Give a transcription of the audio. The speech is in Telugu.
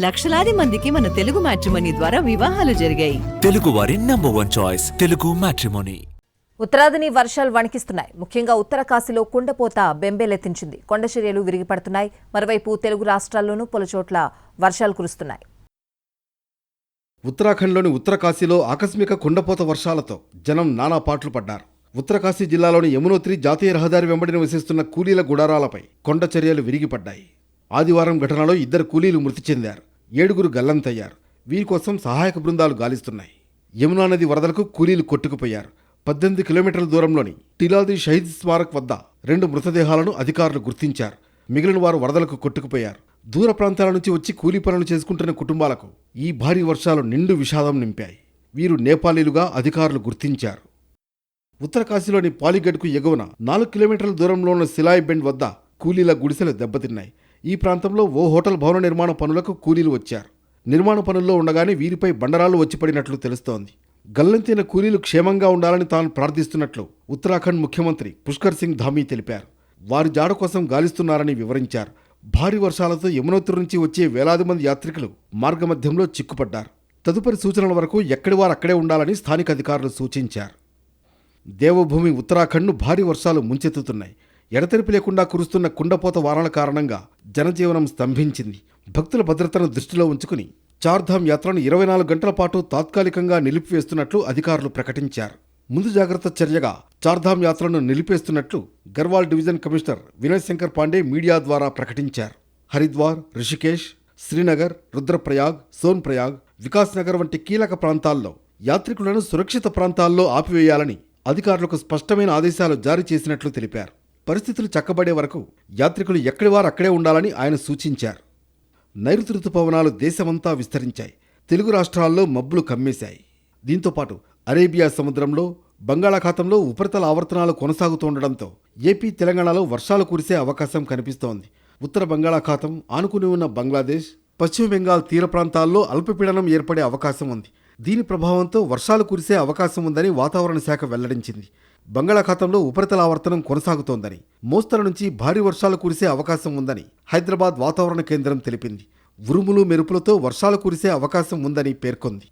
లక్షలాది మందికి మన తెలుగు మ్యాట్రిమోనీ ద్వారా వివాహాలు జరిగాయి. తెలుగు వారి నంబర్ 1 చాయిస్ తెలుగు మ్యాట్రిమోనీ. ఉత్తరాదిని వర్షాలు వణికిస్తున్నాయి. ముఖ్యంగా ఉత్తర కాశీలో కుండపోత బెంబేలెత్తించింది. కొండ చర్యలు విరిగిపడుతున్నాయి. మరోవైపు తెలుగు రాష్ట్రాల్లోనూ పలుచోట్ల వర్షాలు కురుస్తున్నాయి. ఉత్తరాఖండ్లోని ఉత్తరకాశీలో ఆకస్మిక కుండపోత వర్షాలతో జనం నానా పాట్లు పడ్డారు. ఉత్తరకాశీ జిల్లాలోని యమునోత్రి జాతీయ రహదారి వెంబడి నివసిస్తున్న కూలీల గుడారాలపై కొండ చర్యలు విరిగిపడ్డాయి. ఆదివారం ఘటనలో 2 కూలీలు మృతి చెందారు. 7 గల్లంతయ్యారు. వీరి కోసం సహాయక బృందాలు గాలిస్తున్నాయి. యమునా నది వరదలకు కూలీలు కొట్టుకుపోయారు. 18 కిలోమీటర్ల దూరంలోని టిలాది షహీద్ స్మారక్ వద్ద 2 మృతదేహాలను అధికారులు గుర్తించారు. మిగిలిన వారు వరదలకు కొట్టుకుపోయారు. దూర ప్రాంతాల నుంచి వచ్చి కూలీ పనులు చేసుకుంటున్న కుటుంబాలకు ఈ భారీ వర్షాలు నిండు విషాదం నింపాయి. వీరు నేపాలీలుగా అధికారులు గుర్తించారు. ఉత్తరకాశీలోని పాలిగడ్కు ఎగువన 4 కిలోమీటర్ల దూరంలో ఉన్న సిలాయ్ బెండ్ వద్ద కూలీల గుడిసెలు దెబ్బతిన్నాయి. ఈ ప్రాంతంలో ఓ హోటల్ భవన నిర్మాణ పనులకు కూలీలు వచ్చారు. నిర్మాణ పనుల్లో ఉండగానే వీరిపై బండరాళ్లు వచ్చిపడినట్లు తెలుస్తోంది. గల్లంతైన కూలీలు క్షేమంగా ఉండాలని తాను ప్రార్థిస్తున్నట్లు ఉత్తరాఖండ్ ముఖ్యమంత్రి పుష్కర్ సింగ్ ధామీ తెలిపారు. వారి జాడ కోసం గాలిస్తున్నారని వివరించారు. భారీ వర్షాలతో యమునోత్రి నుంచి వచ్చే వేలాది మంది యాత్రికులు మార్గమధ్యంలో చిక్కుపడ్డారు. తదుపరి సూచనల వరకు ఎక్కడి వారు అక్కడే ఉండాలని స్థానిక అధికారులు సూచించారు. దేవభూమి ఉత్తరాఖండ్ను భారీ వర్షాలు ముంచెత్తుతున్నాయి. ఎడతెరిపి లేకుండా కురుస్తున్న కుండపోత వానల కారణంగా జనజీవనం స్తంభించింది. భక్తుల భద్రతను దృష్టిలో ఉంచుకుని చార్ధామ్ యాత్రను 24 గంటల పాటు తాత్కాలికంగా నిలిపివేస్తున్నట్లు అధికారులు ప్రకటించారు. ముందు జాగ్రత్త చర్యగా చార్ధామ్ యాత్రను నిలిపేస్తున్నట్లు Garhwal division commissioner Vinay Shankar Pandey media ద్వారా ప్రకటించారు. హరిద్వార్, రిషికేశ్, శ్రీనగర్, రుద్రప్రయాగ్, సోన్ప్రయాగ్, వికాస్ నగర్ వంటి కీలక ప్రాంతాల్లో యాత్రికులను సురక్షిత ప్రాంతాల్లో ఆపివేయాలని అధికారులకు స్పష్టమైన ఆదేశాలు జారీ చేసినట్లు తెలిపారు. పరిస్థితులు చక్కబడే వరకు యాత్రికులు ఎక్కడి వారు అక్కడే ఉండాలని ఆయన సూచించారు. నైరుతి రుతుపవనాలు దేశమంతా విస్తరించాయి. తెలుగు రాష్ట్రాల్లో మబ్బులు కమ్మేశాయి. దీంతోపాటు అరేబియా సముద్రంలో, బంగాళాఖాతంలో ఉపరితల ఆవర్తనాలు కొనసాగుతుండటంతో ఏపీ, తెలంగాణలో వర్షాలు కురిసే అవకాశం కనిపిస్తోంది. ఉత్తర బంగాళాఖాతం ఆనుకుని ఉన్న బంగ్లాదేశ్, పశ్చిమ బెంగాల్ తీర ప్రాంతాల్లో అల్పపీడనం ఏర్పడే అవకాశం ఉంది. దీని ప్రభావంతో వర్షాలు కురిసే అవకాశం ఉందని వాతావరణ శాఖ వెల్లడించింది. బంగాళాఖాతంలో ఉపరితల ఆవర్తనం కొనసాగుతోందని, మోస్తరు నుంచి భారీ వర్షాలు కురిసే అవకాశం ఉందని హైదరాబాద్ వాతావరణ కేంద్రం తెలిపింది. ఉరుములు మెరుపులతో వర్షాలు కురిసే అవకాశం ఉందని పేర్కొంది.